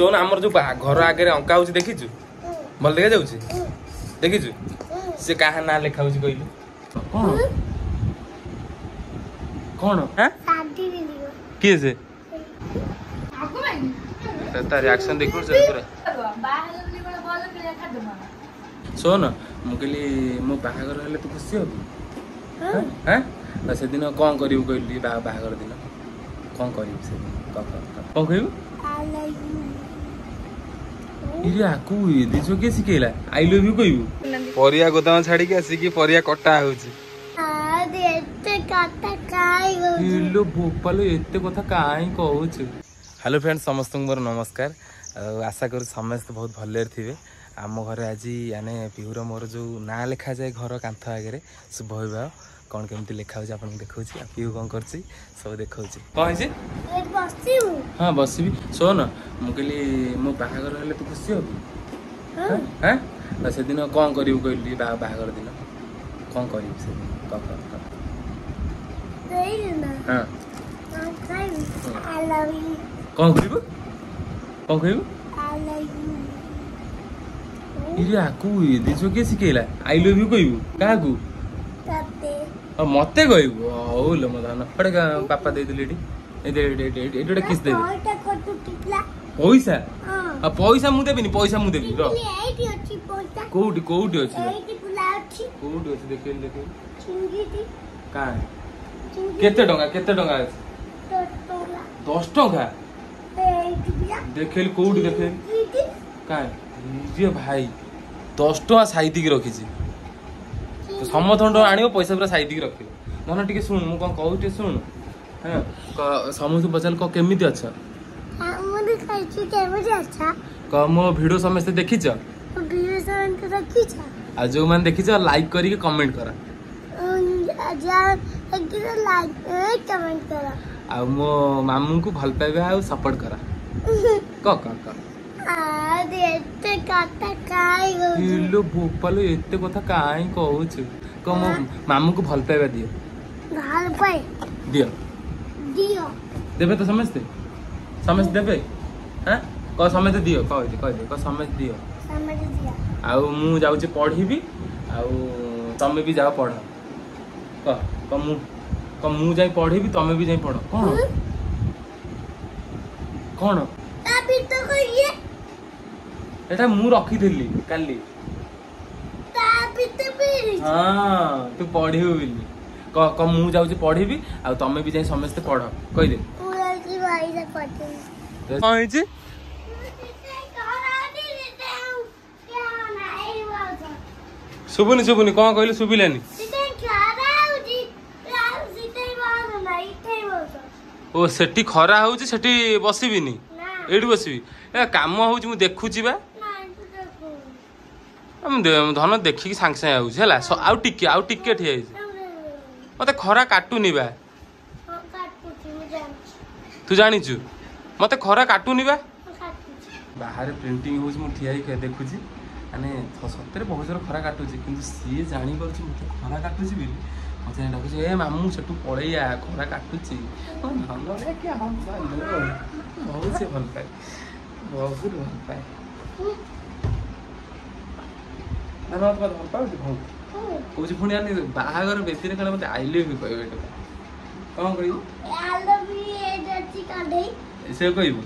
ଶୁଣ ଆମର ଯୋଉ ଘର ଆଗରେ ଅଙ୍କା ହଉଛି ଦେଖିଛୁ ଭଲ ଦେଖା ଯାଉଛି ଦେଖିଛୁ ସେ କାହା ନାଁ ଲେଖା ହଉଛି କହିଲୁ କଣ କଣ କିଏ ସେ ତା ରିଆକ୍ସନ ଦେଖିବୁ ପୁରା ଶୁଣ ମୁଁ କହିଲି ମୋ ବାହାଘର ହେଲେ ତୁ ଖୁସି ହବୁ ସେଦିନ କଣ କରିବୁ କହିଲି ବାହାଘର ଦିନ କଣ କରିବୁ ସେଦିନ କଣ କହିବୁ ଆକୁ ଦିଶ କିଏ ଶିଖେଇଲା ଆଇ ଲଭ୍ ୟୁ କହିବୁ ପରିବା ଗୋଦାମ ଛାଡିକି ଆସିକି ପରିବା କଟା ହଉଛି ଭୋପାଲ ଏତେ କଥା କାହିଁ କହୁଛୁ। हेलो फ्रेंड्स समस्त मोर नमस्कार आशा करूँ समस्ते बहुत भले थे आम घरे आज यानी पिहुर मोर जो ना लिखा जाए घर कांथ आगे शुभ विवाह कौन केमती लिखा हो देखा पिहू कौन कर सब देखा कौन हाँ बसबि शोन मुझे मो बाहागर हेल्ले तू खुशी हबु से दिन कौन करू कहली बाहागर दिन कौन कर कौन कर आकु दिश किए शिखेला आई लव यू कहबू क्या मत कहबू हौ लो मो धन पापा दे किस दे पैसा पैसा मुझे देवी पैसा मुझे देवी कौटी कौटी अच्छी कौटी अच्छी देख केते टंका 10 टंका देखेल कौटी देखे भाई 10 टंका साइती रखी समस्त आण पैसा पूरा साइती रखे धन टे शुण मु कौन कहूँ शुण हाँ समस्त पचार केमी अच्छा मो भिडियो समस्ते देखीच जो मैंने देखीच लाइक करके कमेंट करा आ मो मामू को भल पाइबा आ सपोर्ट करा भोपाल एते कथा काई कहूछु मो मामू को भल पाइबा दियो दियो देबे तो समझते देबे हां क समझते दियो कह दे क समझते दियो आ मु जाउची पढीबी आ तमे भी जाओ पढ क मु जाई पढीबी तमे भी जाई पढ कौन एटा मु रखी देली काली हाँ तू पढ़ी बिल्ली क मु जाउची पढ़ीबी आ तमे भी जाई समस्त पढ़ कहि दे कौन हिची शुभुनी कौन कहलु शुभिलानी ओ सेठी खरा होउची सेठी बसिबिनी एठी बसिबी ए काम होउची मु देखुची बा धन देखिकी सांग सांग आउछ हैला आउ टिके ठिया मते खरा काटुनी बा तू जानिचु मते खरा काटुनी बा बाहर प्रिंटिंग होउछ मु ठिया ही देखुची माने सत्तरे बहुत जोर खरा काटुची किंतु सी जानि परछु मते खरा काटुची बिली मते डाकुची ए मामू सेटू पळैया खरा काटुची रे क्या हम बहुत से भल पाए ना मत भल पाउ कौच पुणी आनी बाहागर बेतिर कण मते आई लव यू कहबे कौन कहबू आई लव यू से कहबू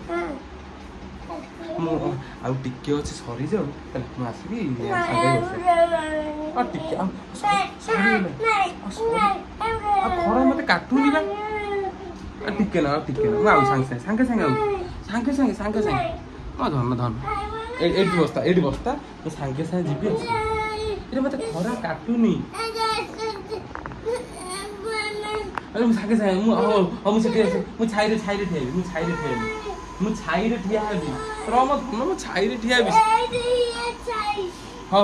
आउ टिके अच्छे सरी जाऊ मुझे आसबि खरा मत काटुनी बा टिके ना सांगे धन एटी बस्ता तो सांगे जीवी अच्छे मत खरा काटुनी सांगे मुझे छाई ठिया हाँ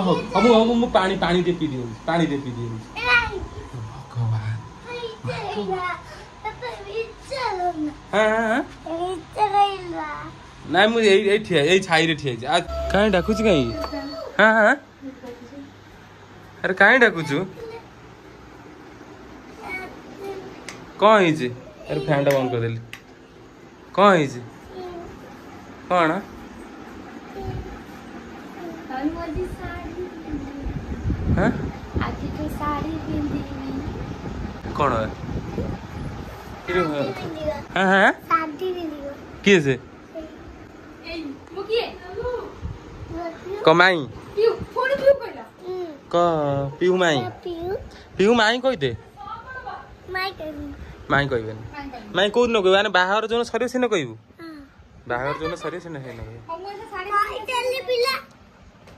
मु पानी दे पी दियो ना मुझे छाई ठिया कहीं डाकुच कहीं हाँ अरे कहीं डाकुचु कौन है अरे फैन टा बंद करदेली कौन है कौन हाँ आज तो साड़ी पिंदी कौन है हाँ हाँ किए से कमाई क पिहु माई कही दे माई कहबे माई कौ दिन कहबे बाहर जो सर सीन कहबू बाहर जो सर सीन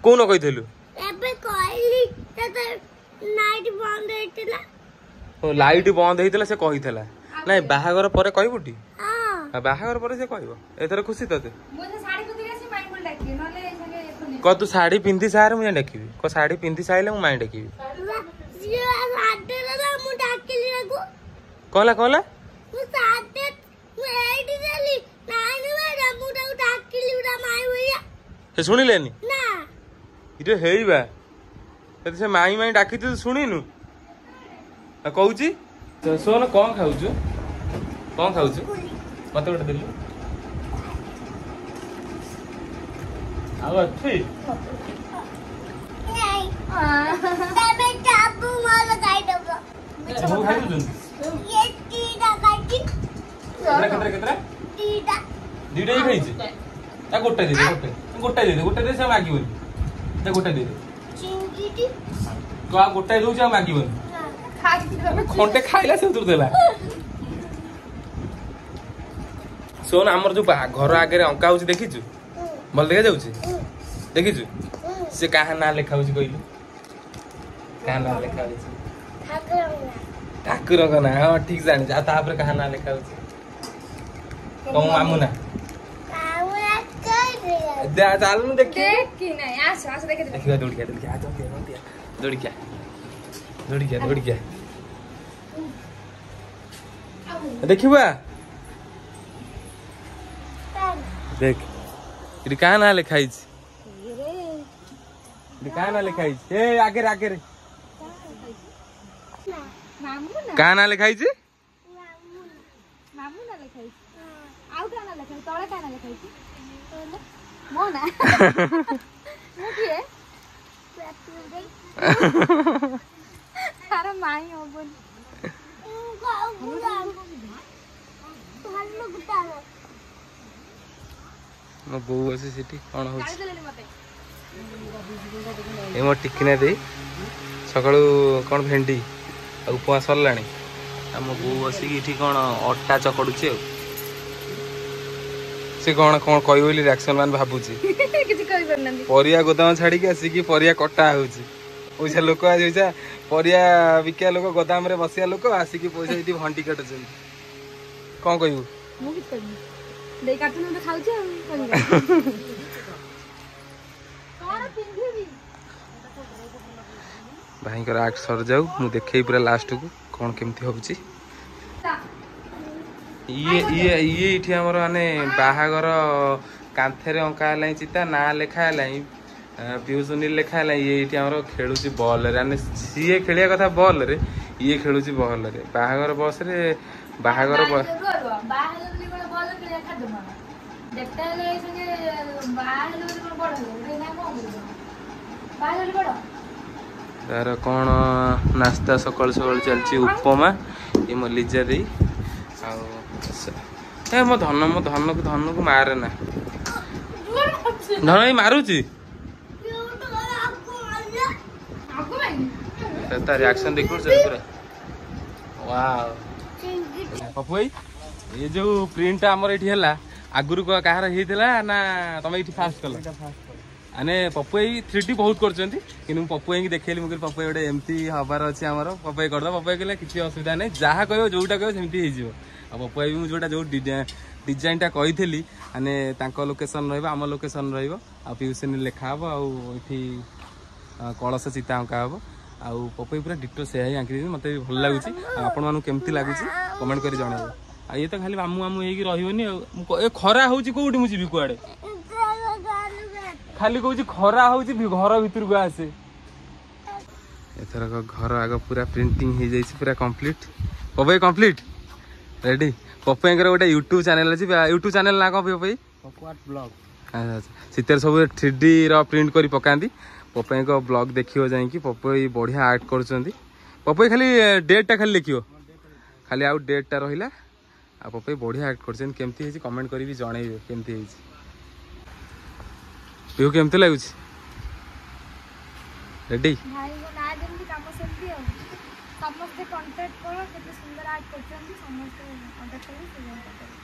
कौन कहीलु लाइट बंद होता से कही ना बाहागर पर कहबुटी बाहागर पर से कहब एथर खुशी तोते क तू साड़ी पिंधि सार मुझे डाकिबी क साड़ी पिंधि साइले मु माई डाकिबी कहला कहला से शुणिलेनी इटे हेइबा से माई माई डाकी तू शुणिनु कहूची सोन कौन खाऊचु मत गोटे दिलु आउ अच्छी दीटा ही खाई गोटे दे गोटे दे से मागिबनी गोटे दे गोटाए दौच मागिबनी खंटे खाइला से उतर देला सोन आमर जो घर आगे अंका हो देखीचु भल देखा जाऊँ देखीचु से क्या ना लिखा कहलु क्या ना लिखा ठाकुर का ना हाँ ठीक जानी तापर क्या ना लिखा तुम मामू ना चल देखिए देखिए दौड़िया देखिबा देख इटी क्या ना लिखाई क्या ना लिखाई आगे आगे क्या ना लिखाई मो बो अच्छे सीटी कौन हो मो टिकिना दे सकाळु कौन भेंडी उपमा सरला मो बो बसिकी कौन अटा चकड़ुची से कौन कौन कह रिएक्शन मान भावुची परिया गोदाम छाड़ी आसिकी परिया कटा होइसा लोक आज परिया बिका लोक गोदाम रे बसिया लोक आसिकी पैसा ये भंटी काटुचंती कौन कहबू भाई आक्ट सर जाऊ मु देखे पूरा लास्ट को कौन केमती होउची ये आमर माने बाहागर कांथेरे अंका है चिता ना लिखा है पीयू सुनील लिखा है ये आमर खेलुची बॉल रे सी खेलिया कथा बॉल रे ये खेलुची बॉल रे बाहागर बस रे बाहागर तार कौन नास्ता सकाल सकाल चलती उपमा ये मो लिजा दे मो धन को मारे ना धन ही मारुची तार रिएक्शन देखो पूरा वाओ पप्पू भाई ये जो प्रिंट आमर ये आगुरी कहार होता ना तुम ये फास्ट कल आने पप्पू भाई 3D बहुत कर पप्पू भाई देखली मुझे पप्पू भाई गोटे एमती हबार अच्छे आमर पप्पू भाई करद पप्पू भाई कहले किसी असुविधा नहीं जहाँ कह जोटा कह सेमती हो पप्पू भाई मुझे जो डिजाइन टा कही आने लोकेशन रम लोकेशन रयूसन लिखा हे आठी कलश चिता अंका हे आउ पप्पू पूरा डिटो से ही आंकी मत भल लगुच आपण मानू केमती लगुच कमेंट कर जन ये तो खाली मामू मामू हो खरा हो कौटी मुझे कुआड़े खाली कौच खरा हो घर भीतर को आसे एथर घर आग पूरा प्रिंटिंग हो जाए पूरा complete Pappu complete ready Pappu गोटे यूट्यूब चैनल अच्छी यूट्यूब चैनल ना कौन पप्पू पप्पू आर्ट ब्लॉग सीतेर सब 3D प्रिंट करी पकांदी पपई को ब्लॉग देखियो जाइए पपई बढ़िया आर्ट कर पपई खाली डेटा खाली लिखियो खाली आउ डेटा रहा आ पपई बढ़िया आर्ट कर कमेंट करी जनइबे केमती पिहू केमती लगुच रेडी भाई को ना जेमती काम सेमती हो समस्त कांटेक्ट करो केते सुंदर आर्ट करछन समस्त कांटेक्ट करी